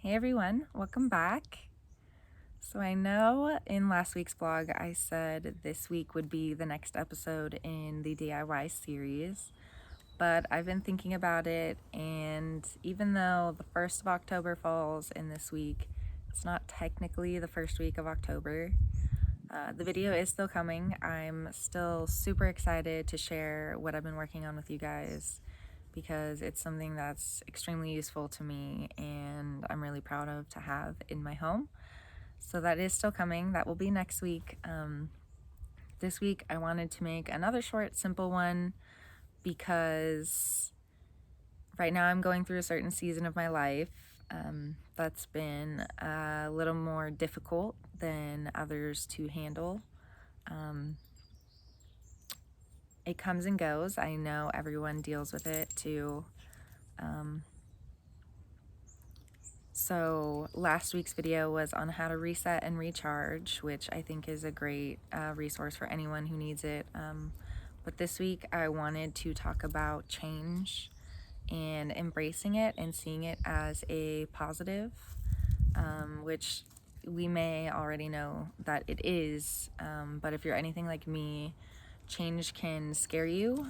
Hey everyone, welcome back. So I know in last week's vlog I said this week would be the next episode in the DIY series, but I've been thinking about it, and even though the 1st of October falls in this week, it's not technically the first week of October. The video is still coming. I'm still super excited to share what I've been working on with you guys because it's something that's extremely useful to me and I'm really proud of to have in my home. So that is still coming. That will be next week. This week I wanted to make another short, simple one because right now I'm going through a certain season of my life that's been a little more difficult than others to handle. It comes and goes. I know everyone deals with it too. So last week's video was on how to reset and recharge, which I think is a great resource for anyone who needs it. But this week I wanted to talk about change and embracing it and seeing it as a positive, which we may already know that it is. But if you're anything like me, change can scare you.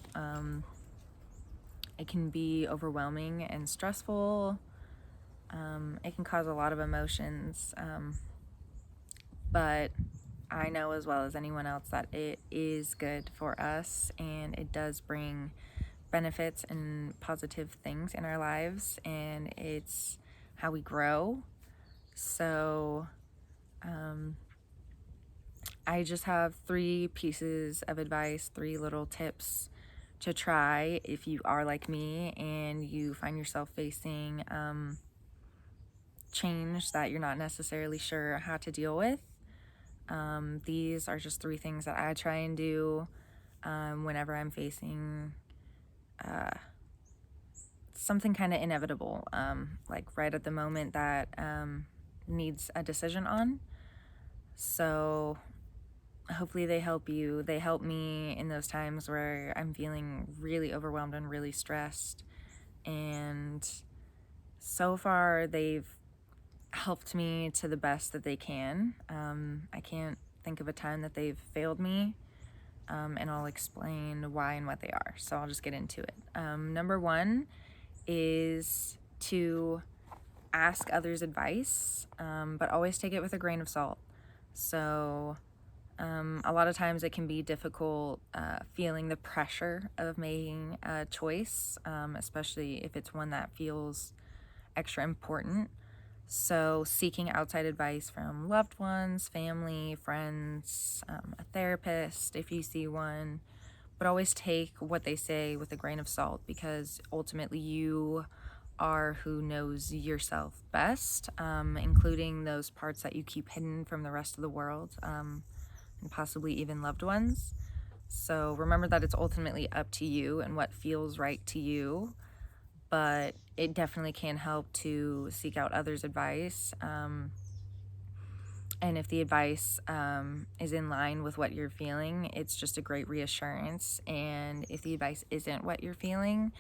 It can be overwhelming and stressful. It can cause a lot of emotions, but I know as well as anyone else that it is good for us and it does bring benefits and positive things in our lives, and it's how we grow. So I just have 3 pieces of advice, 3 little tips to try if you are like me and you find yourself facing change that you're not necessarily sure how to deal with. These are just 3 things that I try and do whenever I'm facing something kind of inevitable, like right at the moment that needs a decision on. So hopefully they help you. They help me in those times where I'm feeling really overwhelmed and really stressed. And so far they've helped me to the best that they can. I can't think of a time that they've failed me, and I'll explain why and what they are. So I'll just get into it. Number 1 is to ask others' advice, but always take it with a grain of salt. So a lot of times it can be difficult feeling the pressure of making a choice, especially if it's one that feels extra important. So seeking outside advice from loved ones, family, friends, a therapist if you see one, but always take what they say with a grain of salt, because ultimately you are who knows yourself best, including those parts that you keep hidden from the rest of the world, and possibly even loved ones. So remember that it's ultimately up to you and what feels right to you, but it definitely can help to seek out others' advice. And if the advice is in line with what you're feeling, it's just a great reassurance. And if the advice isn't what you're feeling,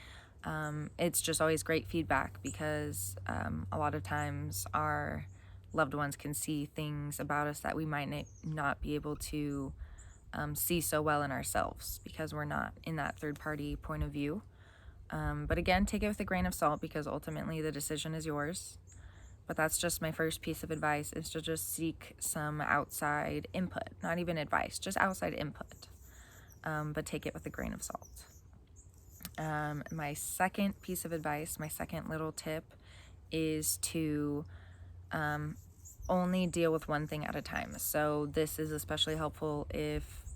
it's just always great feedback, because a lot of times our loved ones can see things about us that we might not be able to see so well in ourselves because we're not in that third-party point of view. But again, take it with a grain of salt, because ultimately the decision is yours. But that's just my first piece of advice, is to just seek some outside input. Not even advice, just outside input. But take it with a grain of salt. My second piece of advice, my second little tip, is to only deal with one thing at a time. So this is especially helpful if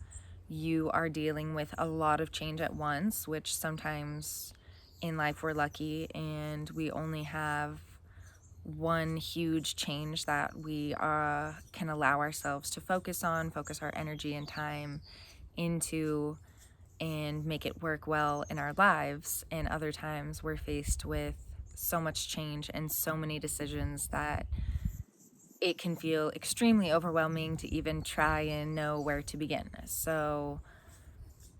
you are dealing with a lot of change at once, which sometimes in life we're lucky and we only have one huge change that we can allow ourselves to focus our energy and time into, and make it work well in our lives. And other times we're faced with so much change and so many decisions that it can feel extremely overwhelming to even try and know where to begin. So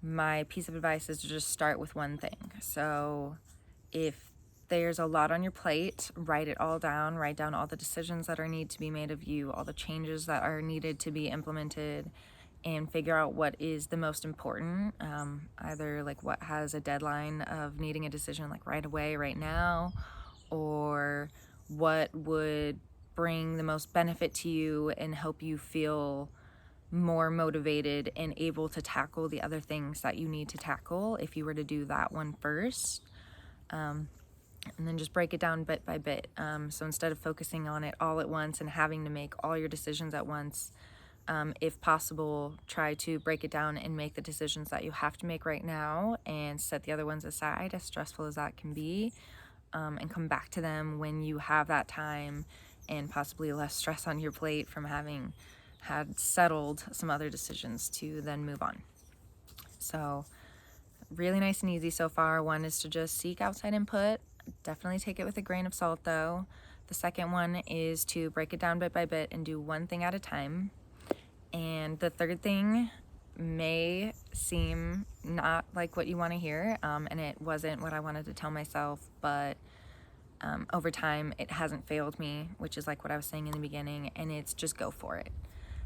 my piece of advice is to just start with one thing. So if there's a lot on your plate, write it all down. Write down all the decisions that are need to be made of you, all the changes that are needed to be implemented, and figure out what is the most important. Either like what has a deadline of needing a decision like right away, right now, or what would bring the most benefit to you and help you feel more motivated and able to tackle the other things that you need to tackle if you were to do that one first. And then just break it down bit by bit. So instead of focusing on it all at once and having to make all your decisions at once, if possible, try to break it down and make the decisions that you have to make right now and set the other ones aside, as stressful as that can be, and come back to them when you have that time and possibly less stress on your plate from having had settled some other decisions to then move on. So really nice and easy so far. One is to just seek outside input. Definitely take it with a grain of salt though. The second one is to break it down bit by bit and do one thing at a time. And the third thing may seem not like what you want to hear, and it wasn't what I wanted to tell myself, but over time it hasn't failed me, which is like what I was saying in the beginning, and it's just go for it.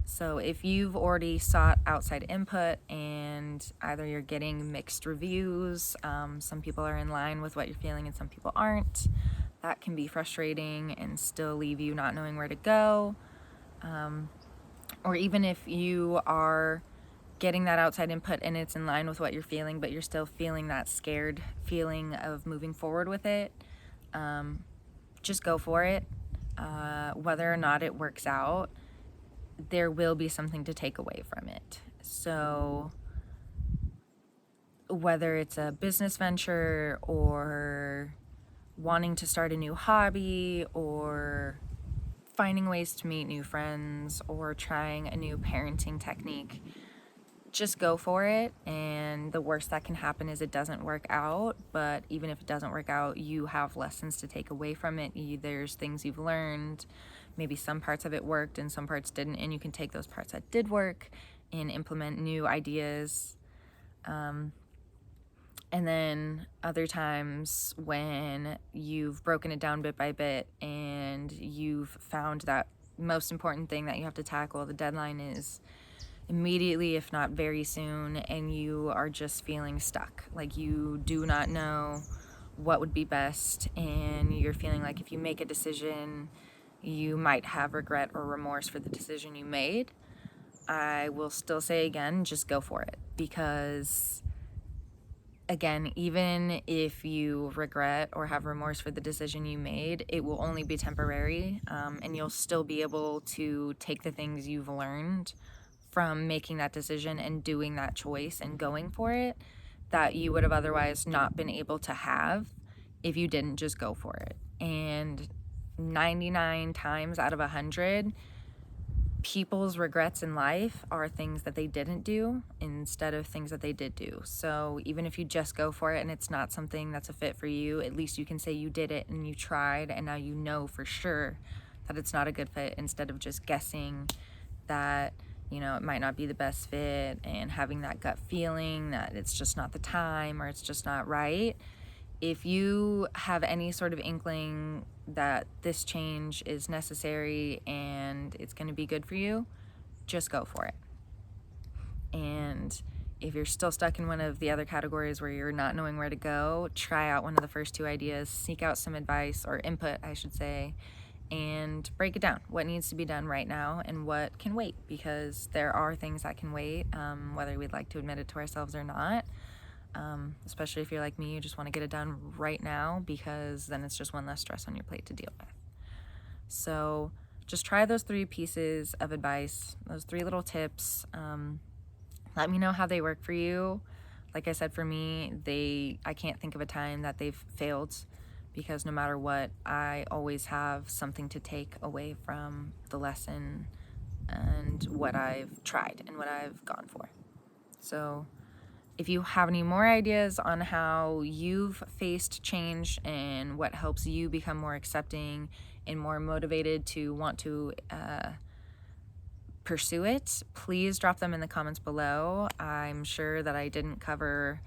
So if you've already sought outside input and either you're getting mixed reviews, some people are in line with what you're feeling and some people aren't, that can be frustrating and still leave you not knowing where to go. Or even if you are getting that outside input and it's in line with what you're feeling, but you're still feeling that scared feeling of moving forward with it, just go for it. Whether or not it works out, there will be something to take away from it. So whether it's a business venture or wanting to start a new hobby or finding ways to meet new friends or trying a new parenting technique, just go for it. And the worst that can happen is it doesn't work out, but even if it doesn't work out, you have lessons to take away from it. There's things you've learned. Maybe some parts of it worked and some parts didn't, and you can take those parts that did work and implement new ideas. And then other times when you've broken it down bit by bit and you've found that most important thing that you have to tackle, the deadline is immediately, if not very soon, and you are just feeling stuck. Like you do not know what would be best, and you're feeling like if you make a decision, you might have regret or remorse for the decision you made. I will still say again, just go for it, because again, even if you regret or have remorse for the decision you made, it will only be temporary, and you'll still be able to take the things you've learned from making that decision and doing that choice and going for it that you would have otherwise not been able to have if you didn't just go for it. And 99 times out of 100, people's regrets in life are things that they didn't do instead of things that they did do. So even if you just go for it and it's not something that's a fit for you, at least you can say you did it and you tried, and now you know for sure that it's not a good fit, instead of just guessing that, you know, it might not be the best fit and having that gut feeling that it's just not the time or it's just not right. If you have any sort of inkling that this change is necessary and it's going to be good for you, just go for it. And if you're still stuck in one of the other categories where you're not knowing where to go, try out one of the first two ideas, seek out some advice or input, I should say, and break it down. What needs to be done right now and what can wait, because there are things that can wait, whether we'd like to admit it to ourselves or not. Especially if you're like me, you just want to get it done right now, because then it's just one less stress on your plate to deal with. So just try those three pieces of advice, those three little tips. Let me know how they work for you. Like I said, for me, I can't think of a time that they've failed, because no matter what, I always have something to take away from the lesson and what I've tried and what I've gone for. So if you have any more ideas on how you've faced change and what helps you become more accepting and more motivated to want to pursue it, please drop them in the comments below. I'm sure that I didn't cover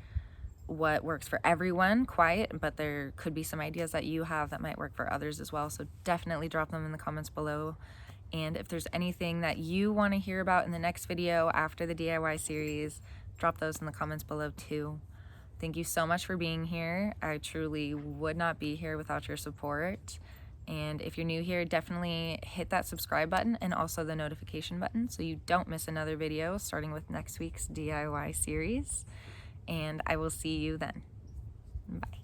what works for everyone quite, but there could be some ideas that you have that might work for others as well. So definitely drop them in the comments below. And if there's anything that you want to hear about in the next video after the DIY series, drop those in the comments below too. Thank you so much for being here. I truly would not be here without your support. And if you're new here, definitely hit that subscribe button and also the notification button so you don't miss another video starting with next week's DIY series. And I will see you then. Bye.